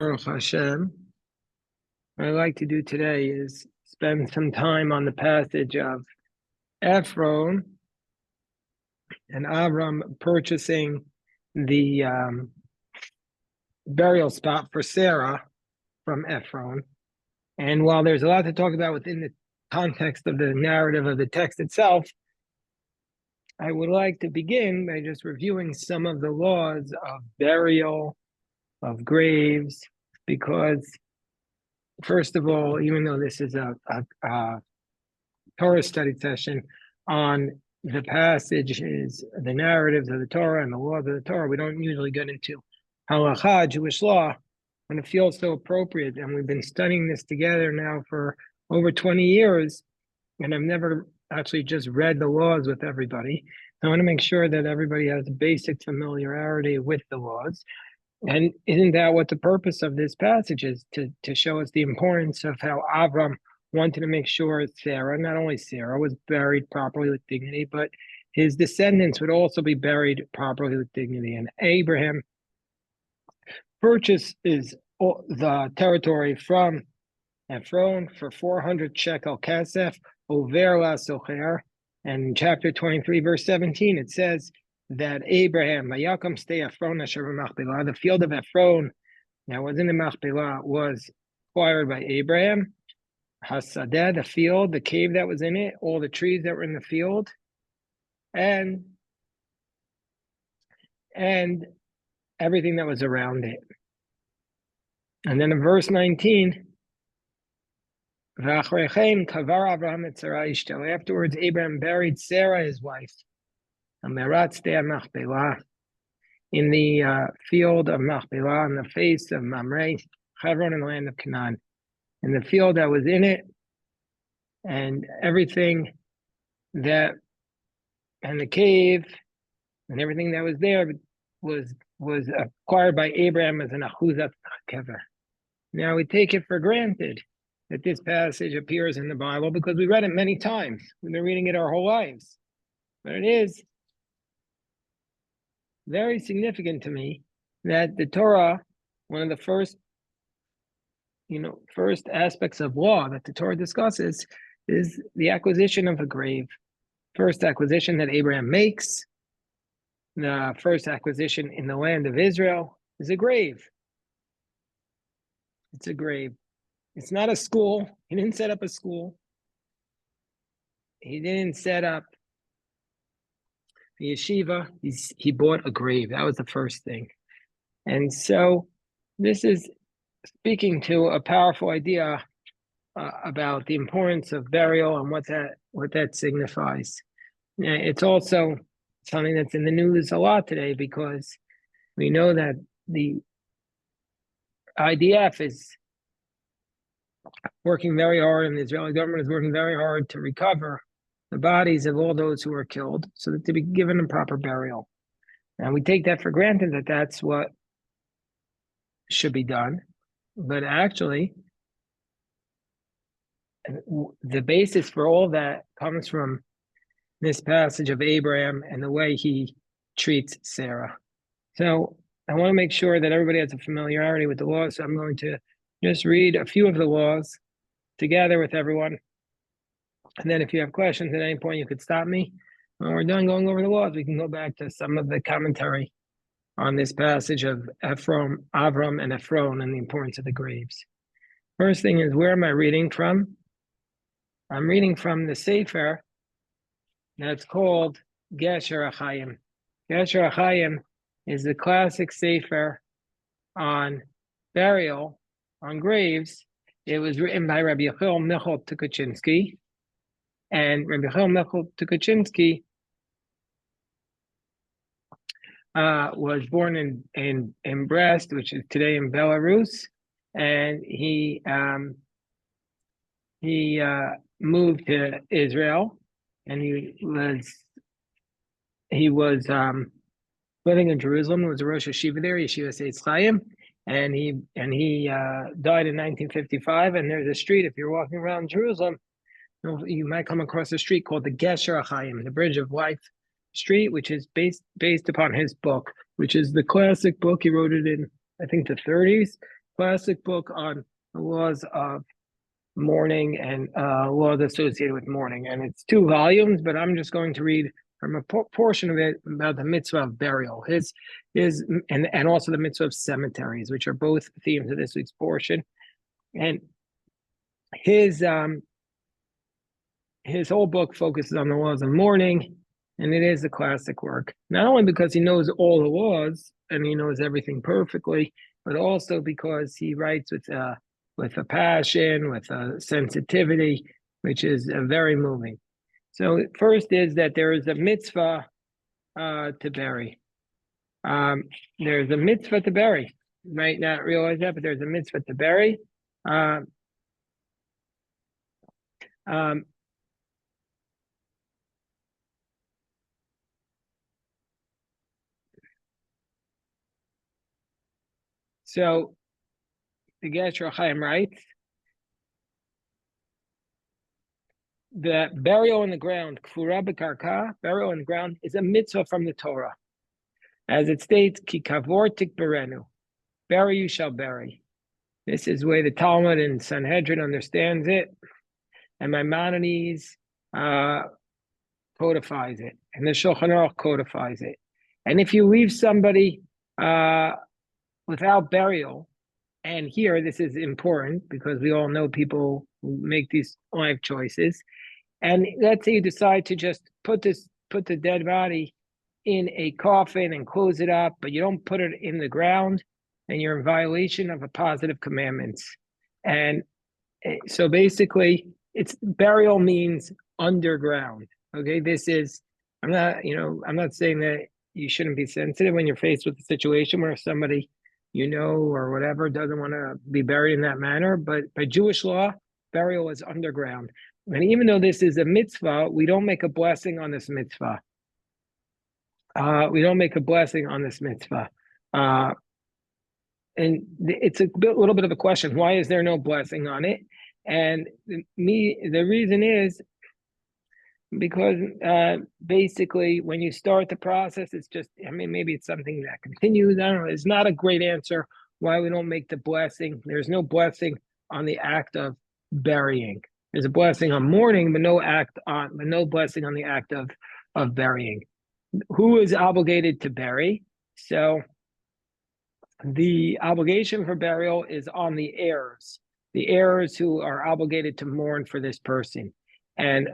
Baruch Hashem. What I'd like to do today is spend some time on the passage of Ephron and Avram purchasing the burial spot for Sarah from Ephron. And while there's a lot to talk about within the context of the narrative of the text itself, I would like to begin by just reviewing some of the laws of burial, of graves, because first of all, even though this is a Torah study session on the passages, the narratives of the Torah and the laws of the Torah, we don't usually get into halakha, Jewish law, when it feels so appropriate. And we've been studying this together now for over 20 years, and I've never actually just read the laws with everybody. I want to make sure that everybody has a basic familiarity with the laws. And isn't that what the purpose of this passage is? To show us the importance of how Avram wanted to make sure Sarah, not only Sarah, was buried properly with dignity, but his descendants would also be buried properly with dignity. And Abraham purchases the territory from Ephron for 400 shekel kasef, over la socher. And in chapter 23, verse 17, it says that Abraham, Vayakom stay Ephron asher b'Machpelah, the field of Ephron that was in the Machpelah was acquired by Abraham. Hasadeh, the field, the cave that was in it, all the trees that were in the field, and everything that was around it. And then in verse 19, afterwards, Abraham buried Sarah, his wife, in the field of Machpelah, in the face of Mamre, Hebron, in the land of Canaan. And the field that was in it, and everything that, and the cave, and everything that was there was acquired by Abraham as an achuzat kever. Now we take it for granted that this passage appears in the Bible because we read it many times. We've been reading it our whole lives. But it is very significant to me that the Torah, one of the first aspects of law that the Torah discusses is the acquisition of a grave. First acquisition that Abraham makes, the first acquisition in the land of Israel, is a grave. It's a grave. It's not a school. He didn't set up a school. He didn't set up the yeshiva. He bought a grave. That was the first thing. And so this is speaking to a powerful idea about the importance of burial and what that signifies. It's also something that's in the news a lot today because we know that the IDF is working very hard, and the Israeli government is working very hard to recover the bodies of all those who were killed so that they be given a proper burial. And we take that for granted that that's what should be done. But actually, the basis for all that comes from this passage of Abraham and the way he treats Sarah. So I want to make sure that everybody has a familiarity with the laws. So I'm going to just read a few of the laws together with everyone. And then if you have questions at any point, you could stop me. When we're done going over the laws, we can go back to some of the commentary on this passage of Avram and Ephron and the importance of the graves. First thing is, where am I reading from? I'm reading from the Sefer that's called Gesher HaChaim. Gesher HaChaim is the classic Sefer on burial, on graves. It was written by Rabbi Yechiel Michal Tukachinsky. And Rabbi Yechiel Michal Tukachinsky was born in Brest, which is today in Belarus, and he moved to Israel, and he was living in Jerusalem. He was a Rosh Yeshiva there, Yeshiva Eitz Chaim, and he died in 1955. And there's a street, if you're walking around Jerusalem, you might come across a street called the Gesher HaChaim, the Bridge of Life Street, which is based upon his book, which is the classic book. He wrote it in, I think, the 30s, classic book on the laws of mourning and laws associated with mourning. And it's 2 volumes, but I'm just going to read from a portion of it about the mitzvah of burial, and also the mitzvah of cemeteries, which are both themes of this week's portion. And his whole book focuses on the laws of mourning, and it is a classic work, not only because he knows all the laws and he knows everything perfectly, but also because he writes with a passion, with a sensitivity, which is very moving. So first is that there is a mitzvah to bury. There's a mitzvah to bury. You might not realize that, but there's a mitzvah to bury. So the Gesher Chaim writes that burial in the ground, kfura b'karka, burial in the ground, is a mitzvah from the Torah. As it states, ki kavor tikberenu, bury you shall bury. This is the way the Talmud and Sanhedrin understands it, and Maimonides codifies it, and the Shulchan Aruch codifies it. And if you leave somebody without burial, and here this is important because we all know people who make these life choices, and let's say you decide to just put the dead body in a coffin and close it up, but you don't put it in the ground, then you're in violation of a positive commandments. And so basically, it's burial means underground. Okay, this is, I'm not saying that you shouldn't be sensitive when you're faced with a situation where somebody or whatever doesn't want to be buried in that manner, but by Jewish law, burial is underground. And even though this is a mitzvah, we don't make a blessing on this mitzvah. We don't make a blessing on this mitzvah. And it's a little bit of a question. Why is there no blessing on it? And the reason is because basically when you start the process, it's just, maybe it's something that continues. I don't know. It's not a great answer why we don't make the blessing. There's no blessing on the act of burying. There's a blessing on mourning, but no blessing on the act of burying. Who is obligated to bury? So the obligation for burial is on the heirs who are obligated to mourn for this person. And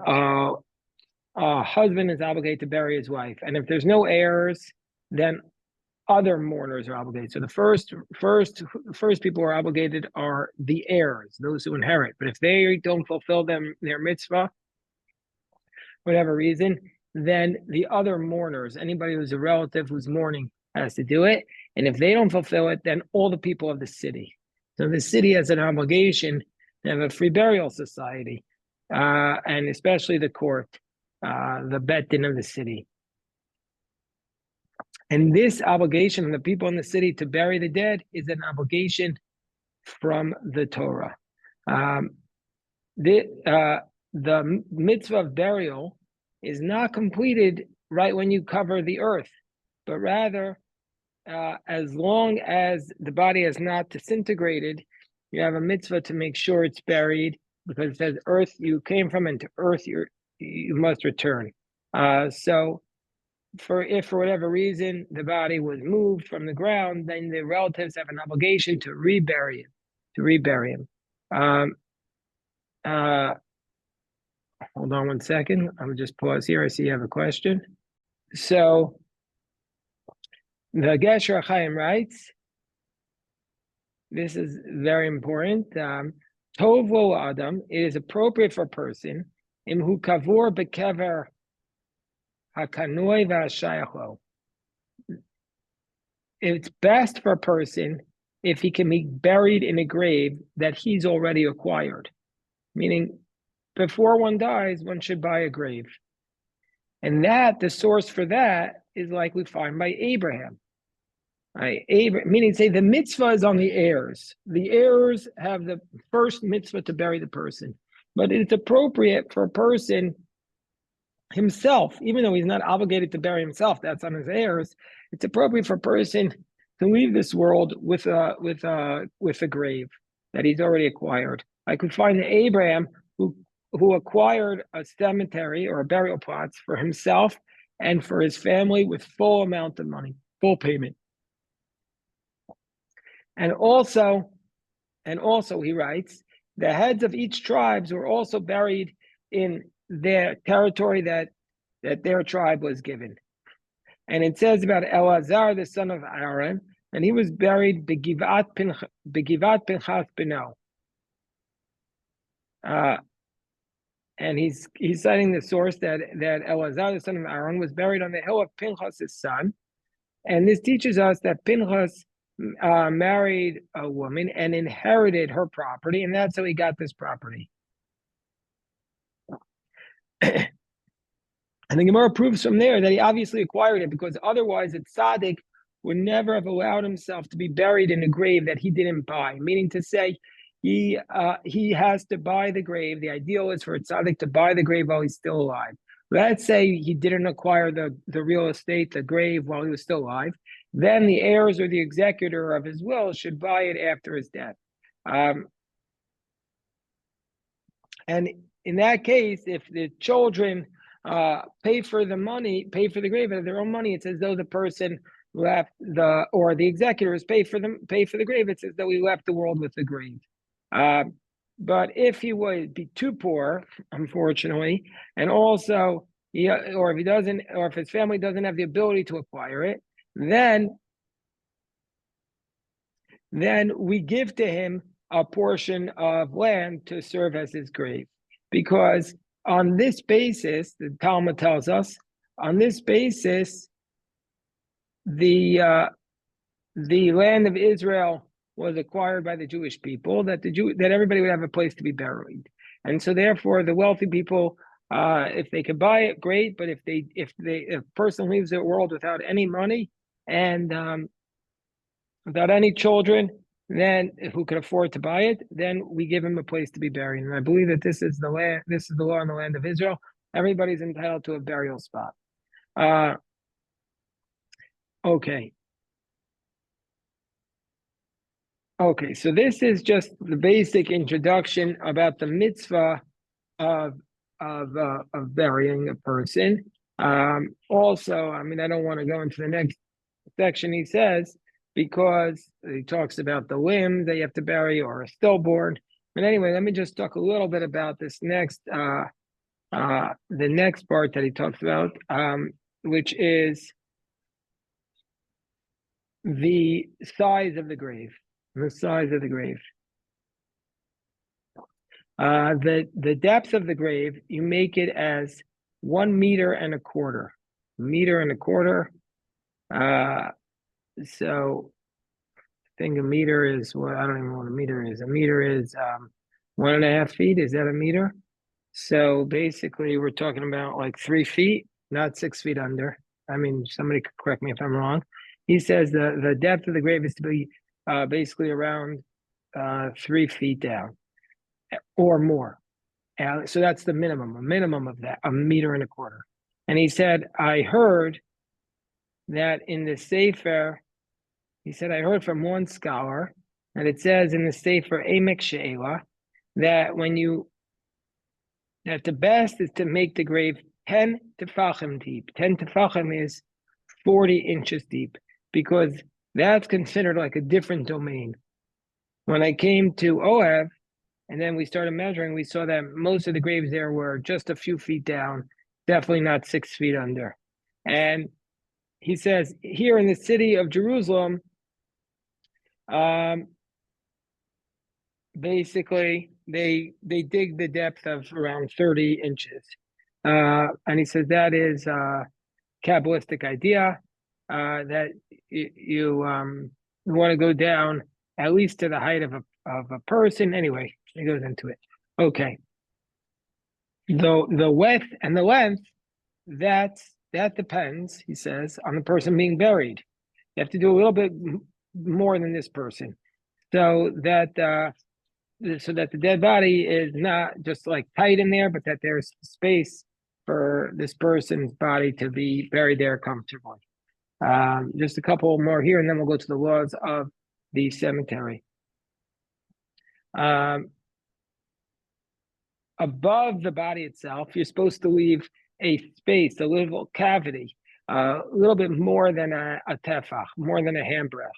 a husband is obligated to bury his wife. And if there's no heirs, then other mourners are obligated. So the first people who are obligated are the heirs, those who inherit. But if they don't fulfill their mitzvah, whatever reason, then the other mourners, anybody who's a relative who's mourning, has to do it. And if they don't fulfill it, then all the people of the city. So the city has an obligation to have a free burial society, and especially the court, the bet din of the city. And this obligation of the people in the city to bury the dead is an obligation from the Torah. The mitzvah of burial is not completed right when you cover the earth, but rather, as long as the body has not disintegrated, you have a mitzvah to make sure it's buried, because it says, earth you came from, and to earth you must return. So if for whatever reason the body was moved from the ground, then the relatives have an obligation to rebury him. Hold on one second. I'm gonna just pause here. I see you have a question. So the Gesher Chaim writes, this is very important. Tov lo adam, it is appropriate for a person, imhu kavur bekever hakanoi v'hashayachlo. It's best for a person if he can be buried in a grave that he's already acquired. Meaning, before one dies, one should buy a grave. And the source for that is like we find by Abraham. Meaning, say the mitzvah is on the heirs. The heirs have the first mitzvah to bury the person. But it's appropriate for a person himself, even though he's not obligated to bury himself, that's on his heirs. It's appropriate for a person to leave this world with a grave that he's already acquired. I could find Abraham who acquired a cemetery or a burial plots for himself and for his family with full amount of money, full payment. And also he writes, the heads of each tribes were also buried in their territory that their tribe was given. And it says about Eleazar, the son of Aaron, and he was buried Begivat Pinchas Beno. And he's citing the source that Eleazar, the son of Aaron, was buried on the hill of Pinchas, his son. And this teaches us that Pinchas married a woman and inherited her property, and that's how he got this property. And the Gemara proves from there that he obviously acquired it, because otherwise a tzaddik would never have allowed himself to be buried in a grave that he didn't buy. Meaning to say, he has to buy the grave. The ideal is for a tzaddik to buy the grave while he's still alive. Let's say he didn't acquire the real estate, the grave, while he was still alive. Then the heirs or the executor of his will should buy it after his death. And in that case, if the children pay for the grave out of their own money, it's as though the person left or the executors pay for the grave. It's as though he left the world with the grave. But if he would be too poor, unfortunately, and also if his family doesn't have the ability to acquire it, then we give to him a portion of land to serve as his grave. Because on this basis, the Talmud tells us, on this basis, the land of Israel was acquired by the Jewish people, that everybody would have a place to be buried. And so therefore the wealthy people, if they could buy it, great. But if a person leaves the world without any money and without any children, then who could afford to buy it, then we give him a place to be buried. And I believe that this is the law in the land of Israel. Everybody's entitled to a burial spot. Okay. So this is just the basic introduction about the mitzvah of burying a person. Also, I don't want to go into the next section. He says, because he talks about the limb that you have to bury or a stillborn. But anyway, let me just talk a little bit about this next, the next part that he talks about, which is the size of the grave. The size of the grave. The depth of the grave, you make it as 1 meter and a quarter. So I think a meter is I don't even know what a meter is. A meter is 1.5 feet. Is that a meter? So basically, we're talking about like 3 feet, not 6 feet under. Somebody could correct me if I'm wrong. He says the depth of the grave is to be basically around 3 feet down or more. So that's the minimum, a minimum of that, 1.25 meters. And he said, I heard that in the Sefer, he said, I heard from one scholar that it says in the Sefer Emek She'ela that that the best is to make the grave 10 tefachim deep. 10 tefachim is 40 inches deep, because that's considered like a different domain. When I came to Oev, and then we started measuring, we saw that most of the graves there were just a few feet down, definitely not 6 feet under. And he says, here in the city of Jerusalem, basically, they dig the depth of around 30 inches. And he says that is a Kabbalistic idea, that you want to go down at least to the height of a person. Anyway, he goes into it. Okay. The width and the length, that depends, he says, on the person being buried. You have to do a little bit more than this person, so that the dead body is not just like tight in there, but that there's space for this person's body to be buried there comfortably. Just a couple more here, and then we'll go to the laws of the cemetery. Above the body itself, you're supposed to leave a space, a little cavity, a little bit more than a tefach, more than a handbreadth,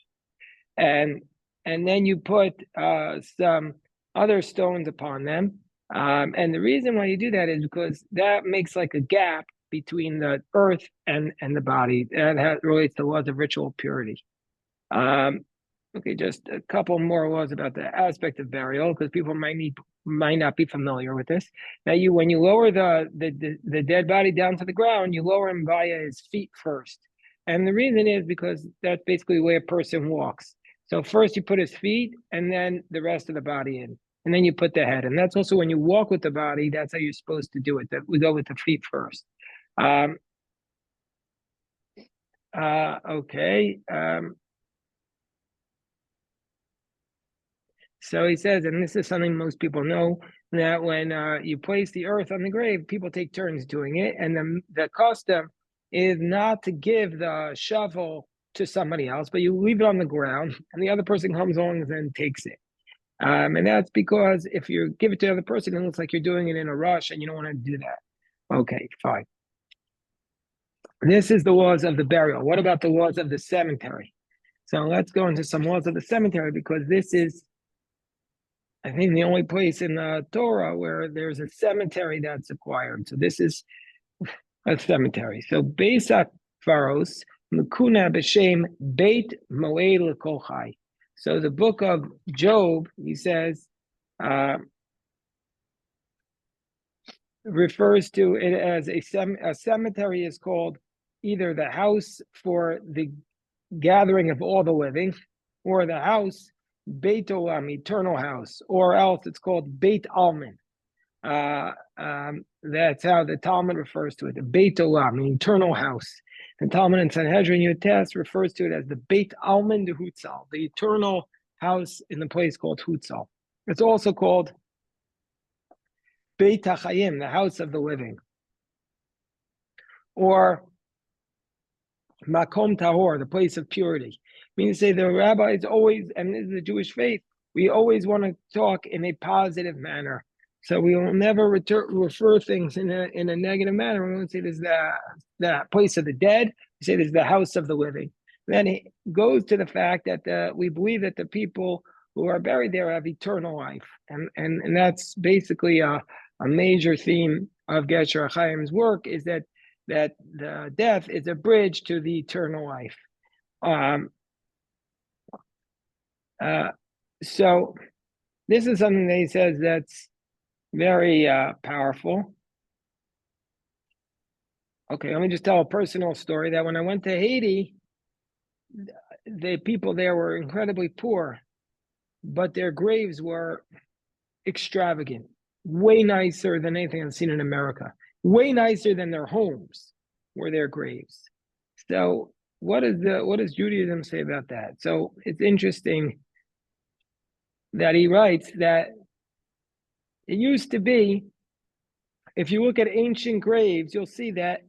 and then you put some other stones upon them. And the reason why you do that is because that makes like a gap between the earth and the body. That relates to laws of ritual purity. Okay, just a couple more laws about the aspect of burial, because people might not be familiar with this. Now, when you lower the dead body down to the ground, you lower him via his feet first, and the reason is because that's basically the way a person walks. So first you put his feet, and then the rest of the body in, and then you put the head. And that's also when you walk with the body. That's how you're supposed to do it. That we go with the feet first. Okay. So he says, and this is something most people know, that when you place the earth on the grave, people take turns doing it. And the custom is not to give the shovel to somebody else, but you leave it on the ground, and the other person comes along and then takes it. And that's because if you give it to the other person, it looks like you're doing it in a rush, and you don't want to do that. Okay, fine. This is the laws of the burial. What about the laws of the cemetery? So let's go into some laws of the cemetery, because this is, I think, the only place in the Torah where there's a cemetery that's acquired. So this is a cemetery. So Beisat Pharos, Mukuna B'Shem Beit Moed L'Kol Chai. So the book of Job, he says, refers to it as a cemetery is called either the house for the gathering of all the living, or the house Beit Olam, eternal house, or else it's called Beit Alman. That's how the Talmud refers to it, the Beit Olam, an eternal house. The Talmud in Sanhedrin Yutes refers to it as the Beit Alman de Hutzal, the eternal house in the place called Hutzal. It's also called Beit HaChayim, the house of the living, or Makom Tahor, the place of purity. Meaning to say the rabbis always, and this is the Jewish faith, we always want to talk in a positive manner. So we will never refer things in a negative manner. We won't say this is the place of the dead. We say this is the house of the living. And then it goes to the fact that we believe that the people who are buried there have eternal life. And that's basically a major theme of Gesher Chaim's work, is that the death is a bridge to the eternal life. So this is something that he says that's very powerful. Okay, let me just tell a personal story that when I went to Haiti, the people there were incredibly poor, but their graves were extravagant, way nicer than anything I've seen in America, way nicer than their homes were their graves. So what does Judaism say about that? So it's interesting that he writes that it used to be, if you look at ancient graves, you'll see that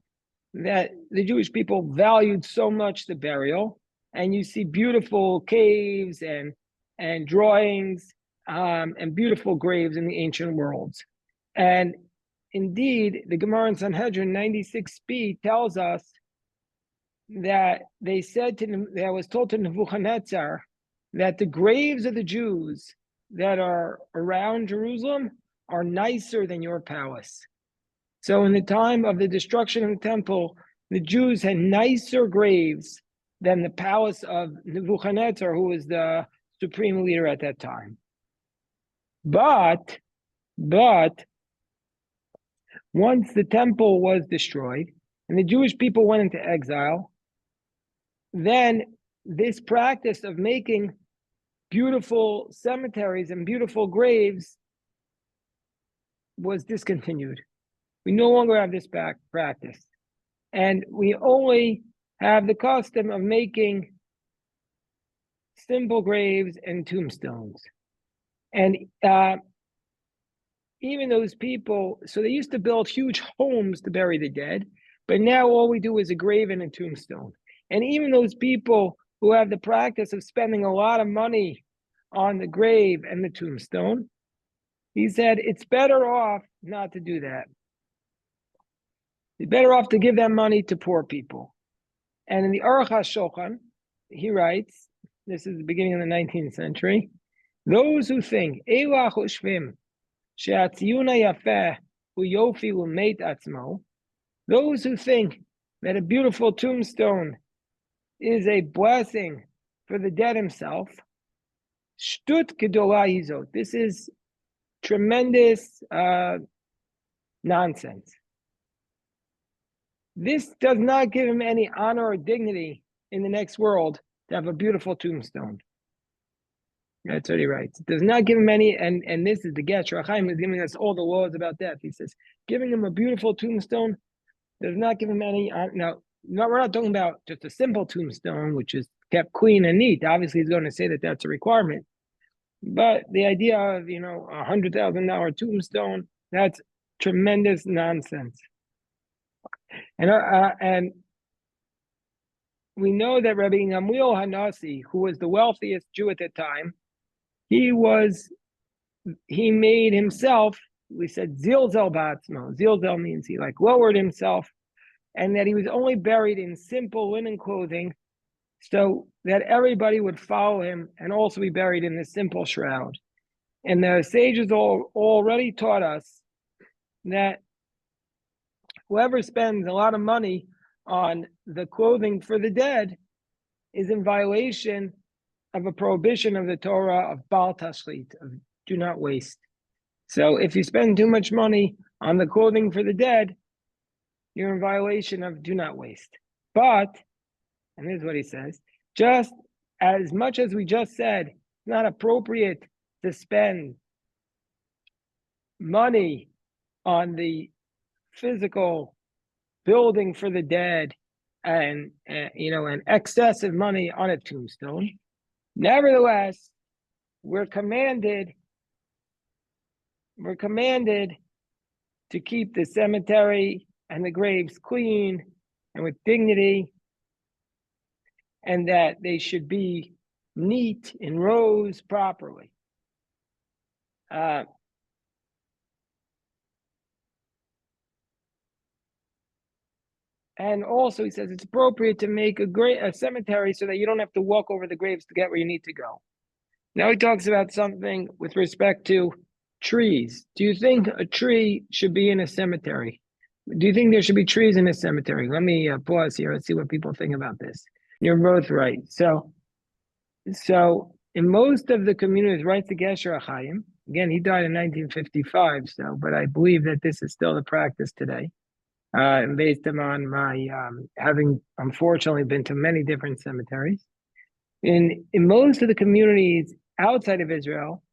the Jewish people valued so much the burial, and you see beautiful caves and drawings and beautiful graves in the ancient worlds. And indeed, the Gemara in Sanhedrin 96b tells us that that was told to Nebuchadnezzar that the graves of the Jews that are around Jerusalem are nicer than your palace. So in the time of the destruction of the temple, the Jews had nicer graves than the palace of Nebuchadnezzar, who was the supreme leader at that time. But once the temple was destroyed and the Jewish people went into exile, then this practice of making beautiful cemeteries and beautiful graves was discontinued. We no longer have this practice. And we only have the custom of making simple graves and tombstones. And even those people, so they used to build huge homes to bury the dead, but now all we do is a grave and a tombstone. And even those people who have the practice of spending a lot of money on the grave and the tombstone, he said it's better off not to do that. It's better off to give that money to poor people. And in the Aruch HaShulchan, he writes, this is the beginning of the 19th century, those who think, Eila choshvim, she'atziyuna yafeh hu yofi u'meit atzmo, those who think that a beautiful tombstone is a blessing for the dead himself, shtut gedola hizot. This is tremendous nonsense. This does not give him any honor or dignity in the next world to have a beautiful tombstone. That's what he writes. It does not give him any, and this is the Gesher Chaim is giving us all the laws about death. He says, giving him a beautiful tombstone does not give him any. Now, we're not talking about just a simple tombstone, which is kept clean and neat. Obviously, he's going to say that that's a requirement. But the idea of, $100,000 tombstone, that's tremendous nonsense. And we know that Rabbi Gamliel Hanasi, who was the wealthiest Jew at the time, he made himself, we said zilzel ba'atzmo. Zilzel means he lowered himself, and that he was only buried in simple linen clothing, so that everybody would follow him and also be buried in this simple shroud. And the sages already taught us that whoever spends a lot of money on the clothing for the dead is in violation of a prohibition of the Torah of Bal Tashlit, of do not waste. So if you spend too much money on the clothing for the dead, you're in violation of do not waste. But, and here's what he says, just as much as we just said, it's not appropriate to spend money on the physical building for the dead and excessive money on a tombstone. Nevertheless, we're commanded to keep the cemetery and the graves clean and with dignity, and that they should be neat in rows properly. And also, he says it's appropriate to make a cemetery so that you don't have to walk over the graves to get where you need to go. Now he talks about something with respect to trees. Do you think a tree should be in a cemetery? Do you think there should be trees in a cemetery? Let me pause here and see what people think about this. You're both right. So in most of the communities, right, the Gesher Chaim, again, he died in 1955, but I believe that this is still the practice today. And based on my having unfortunately been to many different cemeteries. In most of the communities outside of Israel,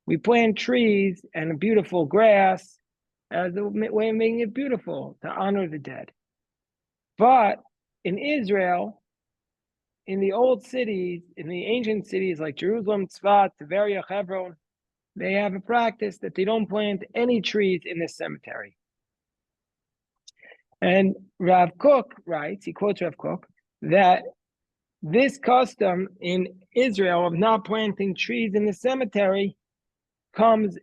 we plant trees and a beautiful grass as a way of making it beautiful to honor the dead. But in Israel, in the old cities, in the ancient cities like Jerusalem, Tzfat, Tveria, Hebron, they have a practice that they don't plant any trees in the cemetery. And Rav Kook writes, he quotes Rav Kook, that this custom in Israel of not planting trees in the cemetery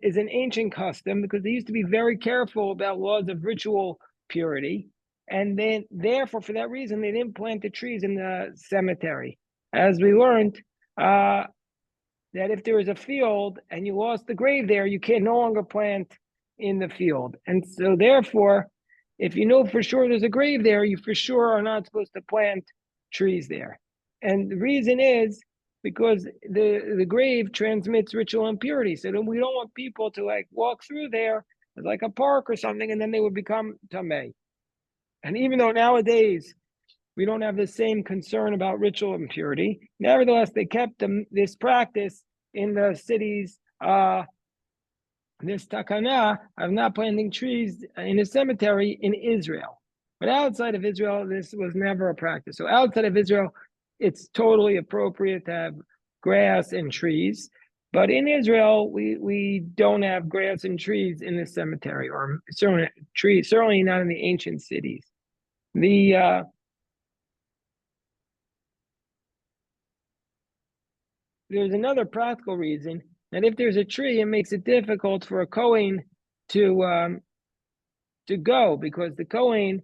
is an ancient custom because they used to be very careful about laws of ritual purity. And then, therefore, for that reason, they didn't plant the trees in the cemetery. As we learned, that if there is a field and you lost the grave there, you can no longer plant in the field. And so, therefore, if you know for sure there's a grave there, you for sure are not supposed to plant trees there. And the reason is because the grave transmits ritual impurity. So we don't want people to walk through there as like a park or something, and then they would become tamei. And even though nowadays we don't have the same concern about ritual impurity, nevertheless, they kept this practice in the cities, this takana of not planting trees in a cemetery in Israel. But outside of Israel, this was never a practice. So outside of Israel, it's totally appropriate to have grass and trees. But in Israel, we don't have grass and trees in the cemetery, or certainly not in the ancient cities. there's another practical reason that if there's a tree, it makes it difficult for a Kohen to go, because the Kohen's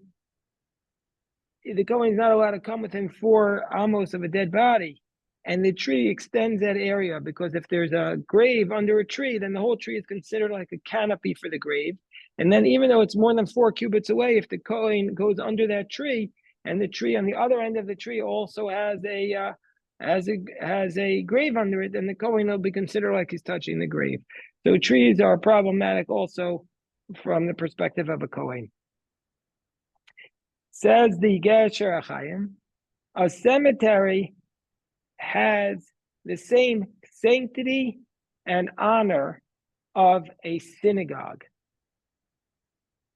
not allowed to come within 4 amos of a dead body. And the tree extends that area, because if there's a grave under a tree, then the whole tree is considered like a canopy for the grave. And then even though it's more than 4 cubits away, if the Kohen goes under that tree, and the tree on the other end of the tree also has a grave under it, then the Kohen will be considered like he's touching the grave. So trees are problematic also from the perspective of a Kohen. Says the Gesher Achayim, a cemetery has the same sanctity and honor of a synagogue.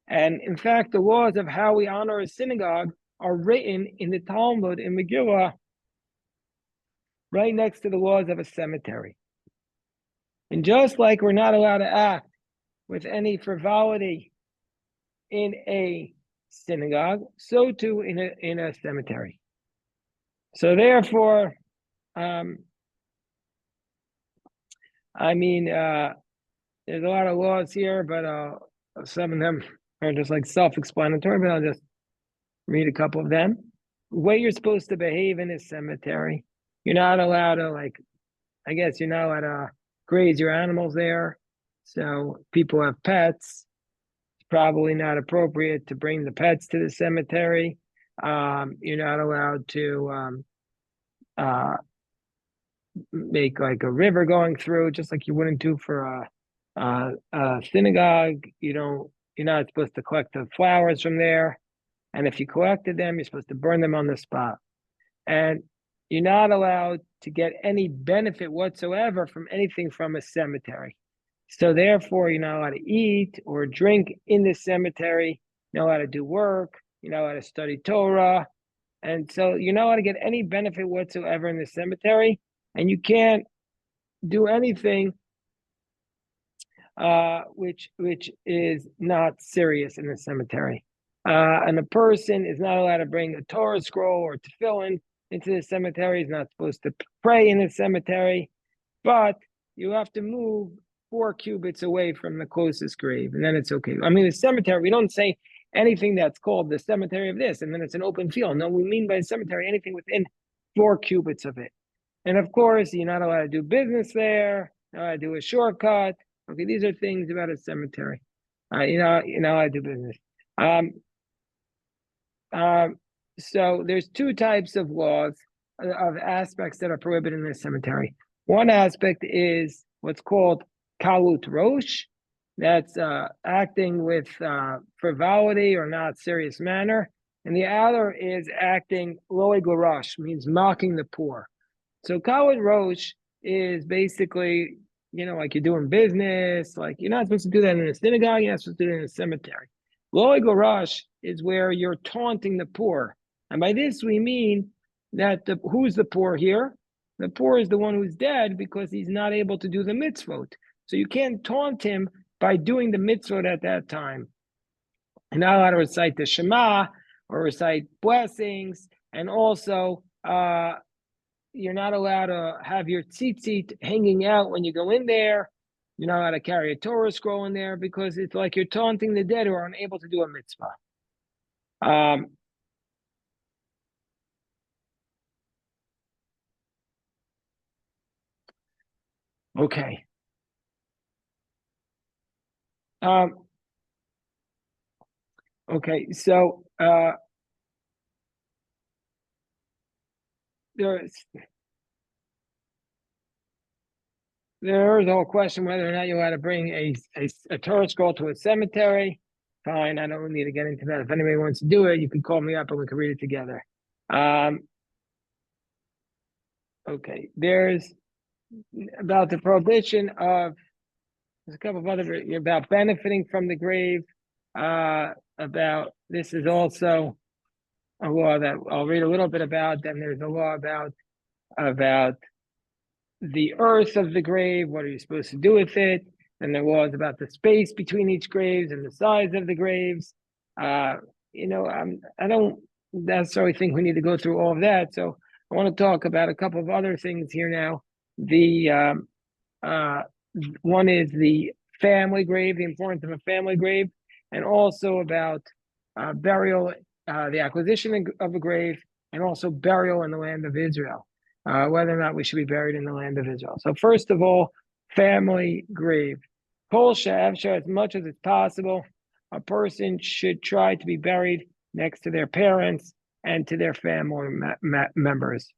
And in fact, the laws of how we honor a synagogue are written in the Talmud, in Megillah, right next to the laws of a cemetery. And just like we're not allowed to act with any frivolity in a synagogue, so too in a cemetery. So therefore, there's a lot of laws here, but some of them are just like self-explanatory, but I'll just read a couple of them. The way you're supposed to behave in a cemetery, you're not allowed to, you're not allowed to graze your animals there. So people have pets. It's probably not appropriate to bring the pets to the cemetery. You're not allowed to make like a river going through, just like you wouldn't do for a synagogue. You're not supposed to collect the flowers from there. And if you collected them, you're supposed to burn them on the spot. And you're not allowed to get any benefit whatsoever from anything from a cemetery. So therefore, you're not allowed to eat or drink in the cemetery. You're not allowed to do work. You're not allowed to study Torah. And so you're not allowed to get any benefit whatsoever in the cemetery. And you can't do anything which is not serious in the cemetery. And a person is not allowed to bring a Torah scroll or tefillin into the cemetery. He's not supposed to pray in the cemetery, but you have to move 4 cubits away from the closest grave, and then it's okay. I mean, the cemetery, we don't say anything that's called the cemetery of this, and then it's an open field. No, we mean by cemetery anything within 4 cubits of it. And of course, you're not allowed to do business there, not allowed to do a shortcut. Okay, these are things about a cemetery. You're not allowed to do business. So there's 2 types of laws, of aspects that are prohibited in the cemetery. One aspect is what's called kalut rosh. That's acting with frivolity or not serious manner. And the other is acting loeg l'rosh, means mocking the poor. So kalut rosh is basically, like you're doing business, like you're not supposed to do that in a synagogue, you're not supposed to do it in a cemetery. Loeg l'rosh is where you're taunting the poor. And by this we mean that who's the poor here? The poor is the one who's dead because he's not able to do the mitzvot. So you can't taunt him by doing the mitzvot at that time. You're not allowed to recite the Shema or recite blessings. And also, you're not allowed to have your tzitzit hanging out when you go in there. You're not allowed to carry a Torah scroll in there, because it's like you're taunting the dead who are unable to do a mitzvah. Okay. Okay, so there's a whole question whether or not you're allowed to bring a Torah scroll to a cemetery. Fine, I don't need to get into that. If anybody wants to do it, you can call me up and we can read it together. Okay, there's about the prohibition of, there's a couple of other, about benefiting from the grave. About, this is also a law that I'll read a little bit about. Then there's a law about the earth of the grave. What are you supposed to do with it? And the law is about the space between each graves and the size of the graves. I don't necessarily think we need to go through all of that. So I want to talk about a couple of other things here now One is the family grave, the importance of a family grave, and also about burial, the acquisition of a grave, and also burial in the land of Israel, whether or not we should be buried in the land of Israel. So first of all, family grave. Kol she'efshar, as much as it's possible, a person should try to be buried next to their parents and to their family members.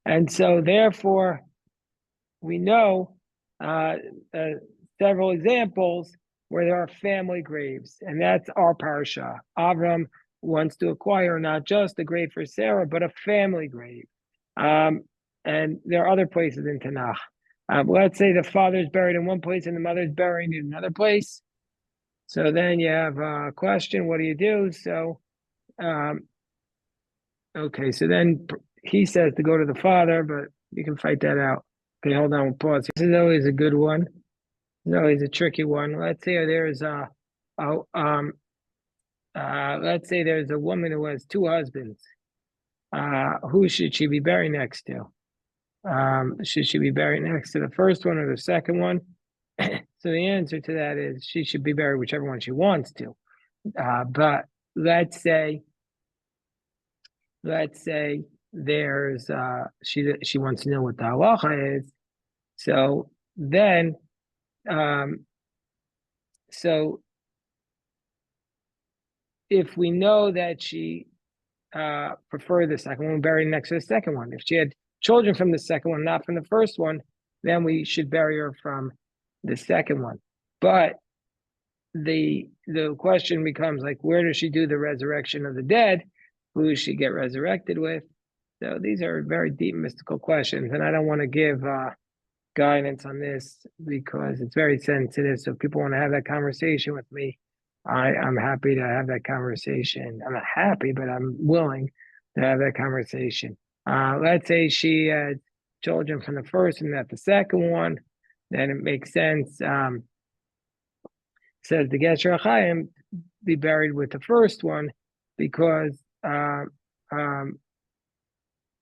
And so therefore, we know several examples where there are family graves, and that's our parsha. Avram wants to acquire not just a grave for Sarah, but a family grave. And there are other places in Tanakh. Let's say the father's buried in one place and the mother's buried in another place. So then you have a question, what do you do? So, okay, so then he says to go to the father, but you can fight that out. Okay, hold on, we'll pause. This is always a good one. It's always a tricky one. Let's say there's let's say there's a woman who has two husbands. Who should she be buried next to? Should she be buried next to the first one or the second one? So the answer to that is she should be buried whichever one she wants to. But let's say there's she wants to know what the halacha is. So then so if we know that she preferred the second one, bury next to the second one. If she had children from the second one, not from the first one, then we should bury her from the second one. But the question becomes like, where does she do the resurrection of the dead? Who does she get resurrected with? So these are very deep mystical questions, and I don't want to give guidance on this because it's very sensitive. So if people want to have that conversation with me, I'm happy to have that conversation. I'm not happy, but I'm willing to have that conversation. Let's say she had children from the first and not the second one, then it makes sense. Says the Gesher Chaim be buried with the first one because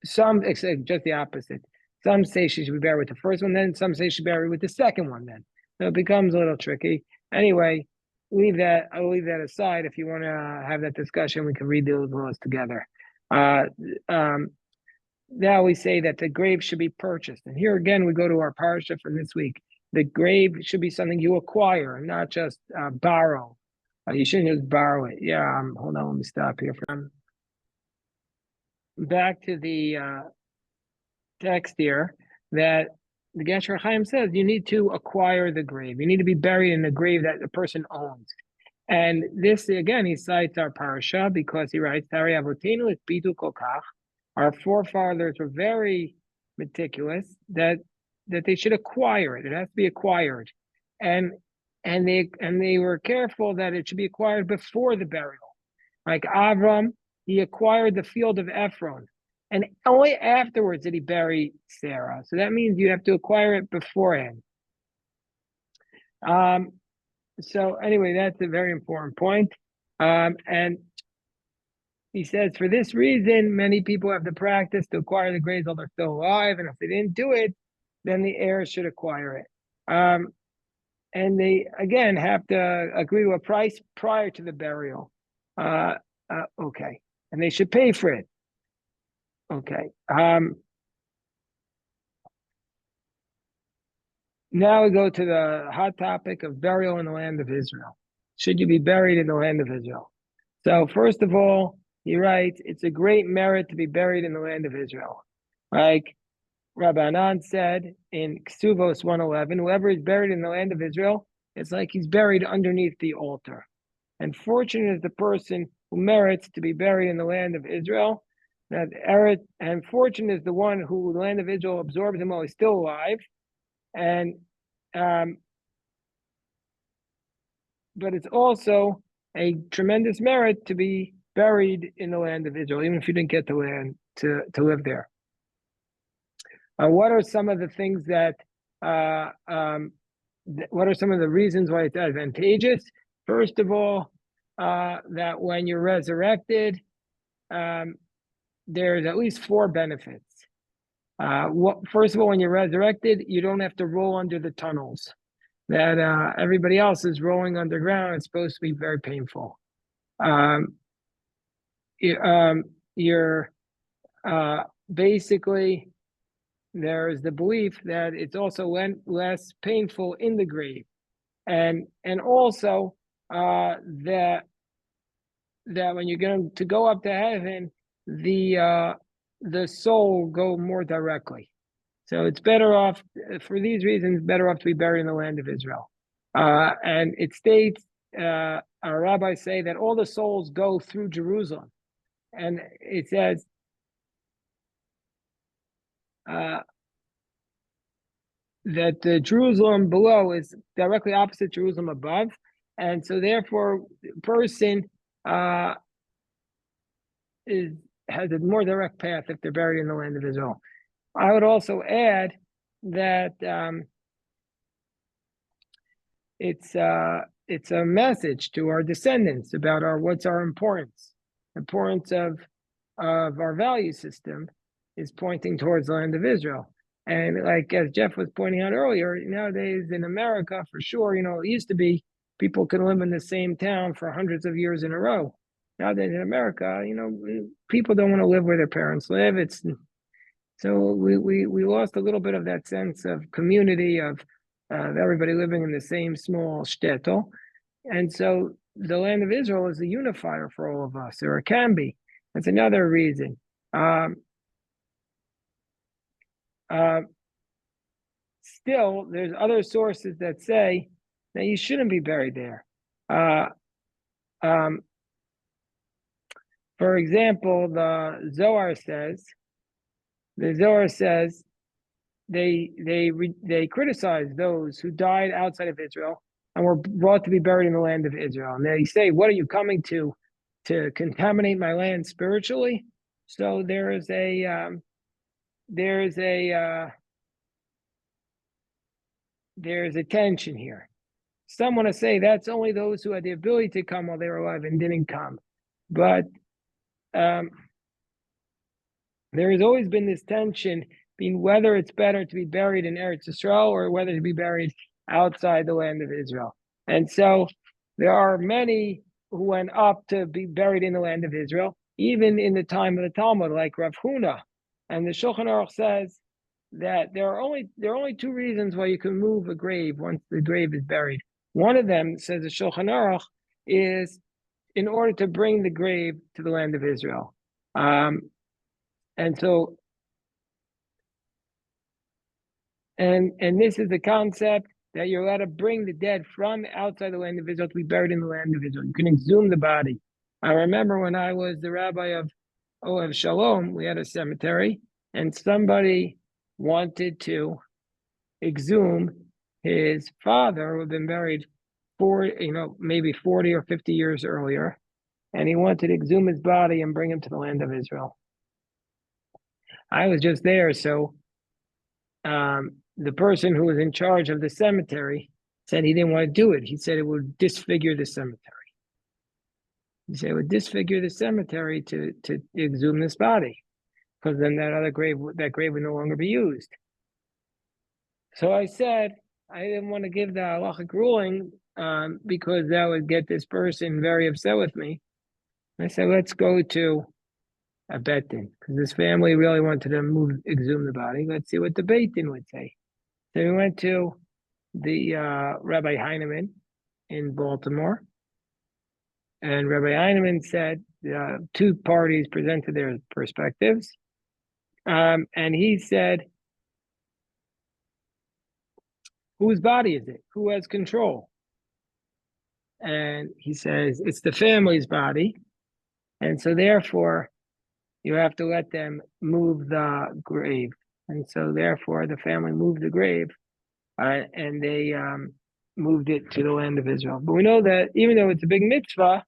some just the opposite. Some say she should be buried with the first one, then some say she should be buried with the second one. Then so it becomes a little tricky. Anyway, leave that. I'll leave that aside. If you want to have that discussion, we can read those laws together. Now we say that the grave should be purchased, and here again we go to our parsha for this week. The grave should be something you acquire, not just borrow. You shouldn't just borrow it. Yeah. Hold on. Let me stop here. Back to the text here that the Gesher Chaim says you need to acquire the grave. You need to be buried in a grave that the person owns. And this again, he cites our parasha because he writes, our forefathers were very meticulous that they should acquire it. It has to be acquired. And they were careful that it should be acquired before the burial. Like Avram, he acquired the field of Ephron. And only afterwards did he bury Sarah. So that means you have to acquire it beforehand. So anyway, that's a very important point. And he says, for this reason, many people have the practice to acquire the graves while they're still alive. And if they didn't do it, then the heirs should acquire it. And they, again, have to agree to a price prior to the burial. Okay. And they should pay for it. Okay. Now we go to the hot topic of burial in the land of Israel. Should you be buried in the land of Israel? So first of all, he writes, it's a great merit to be buried in the land of Israel. Like Rabbi Anan said in Ksuvos 111, whoever is buried in the land of Israel, it's like he's buried underneath the altar. And fortunate is the person who merits to be buried in the land of Israel. And fortunate is the one who the land of Israel absorbs him while he's still alive. And but it's also a tremendous merit to be buried in the land of Israel, even if you didn't get the land to live there. What are some of the things that? What are some of the reasons why it's advantageous? First of all, that when you're resurrected, there's at least 4 benefits. First of all, when you're resurrected, you don't have to roll under the tunnels that everybody else is rolling underground. It's supposed to be very painful. Um, you're basically, there is the belief that it's also less painful in the grave, and also that when you're going to go up to heaven, the soul go more directly. So it's better off, for these reasons, better off to be buried in the land of Israel. And it states, our rabbis say that all the souls go through Jerusalem. And it says, that the Jerusalem below is directly opposite Jerusalem above. And so therefore, a person has a more direct path if they're buried in the land of Israel. I would also add that it's a message to our descendants about what's our importance. Importance of our value system is pointing towards the land of Israel. And like as Jeff was pointing out earlier, nowadays in America, for sure, it used to be people could live in the same town for hundreds of years in a row. Nowadays in America, people don't want to live where their parents live. So we lost a little bit of that sense of community, of everybody living in the same small shtetl. And so the land of Israel is a unifier for all of us, or it can be. That's another reason. Still, there's other sources that say that you shouldn't be buried there. For example, the Zohar says they criticize those who died outside of Israel and were brought to be buried in the land of Israel. And they say, "What are you coming to contaminate my land spiritually?" So there's a tension here. Some want to say that's only those who had the ability to come while they were alive and didn't come. But there has always been this tension being whether it's better to be buried in Eretz Yisrael or whether to be buried outside the land of Israel. And so there are many who went up to be buried in the land of Israel, even in the time of the Talmud, like Rav Huna. And the Shulchan Aruch says that there are only two reasons why you can move a grave once the grave is buried. One of them, says the Shulchan Aruch, is in order to bring the grave to the land of Israel. And so, and this is the concept that you're allowed to bring the dead from outside the land of Israel to be buried in the land of Israel. You can exhume the body. I remember when I was the rabbi of Ohev Shalom, we had a cemetery, and somebody wanted to exhume his father who had been buried maybe 40 or 50 years earlier, and he wanted to exhume his body and bring him to the land of Israel. I was just there, so the person who was in charge of the cemetery said he didn't want to do it. He said it would disfigure the cemetery. He said it would disfigure the cemetery to exhume this body, because then that grave would no longer be used. So I said I didn't want to give the halachic ruling because that would get this person very upset with me. I said, let's go to a Beit Din, because this family really wanted to exhume the body. Let's see what the Beit Din would say. So we went to the Rabbi Heinemann in Baltimore, and Rabbi Heinemann said two parties presented their perspectives, and he said, whose body is it? Who has control? And he says, it's the family's body, and so therefore you have to let them move the grave. And so therefore the family moved the grave, and they moved it to the land of Israel. But we know that even though it's a big mitzvah,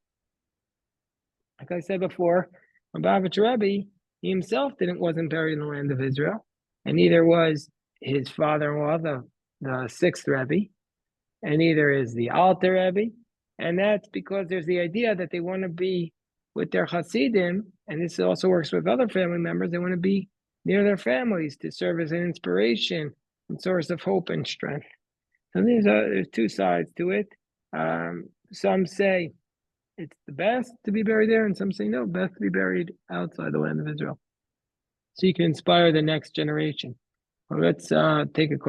like I said before, Lubavitch Rebbe, he himself wasn't buried in the land of Israel, and neither was his father-in-law, the sixth Rebbe, and neither is the Alter Rebbe. And that's because there's the idea that they want to be with their Hasidim, and this also works with other family members. They want to be near their families to serve as an inspiration and source of hope and strength. So there's two sides to it. Some say it's the best to be buried there, and some say no, best to be buried outside the land of Israel. So you can inspire the next generation. Well, let's take a question.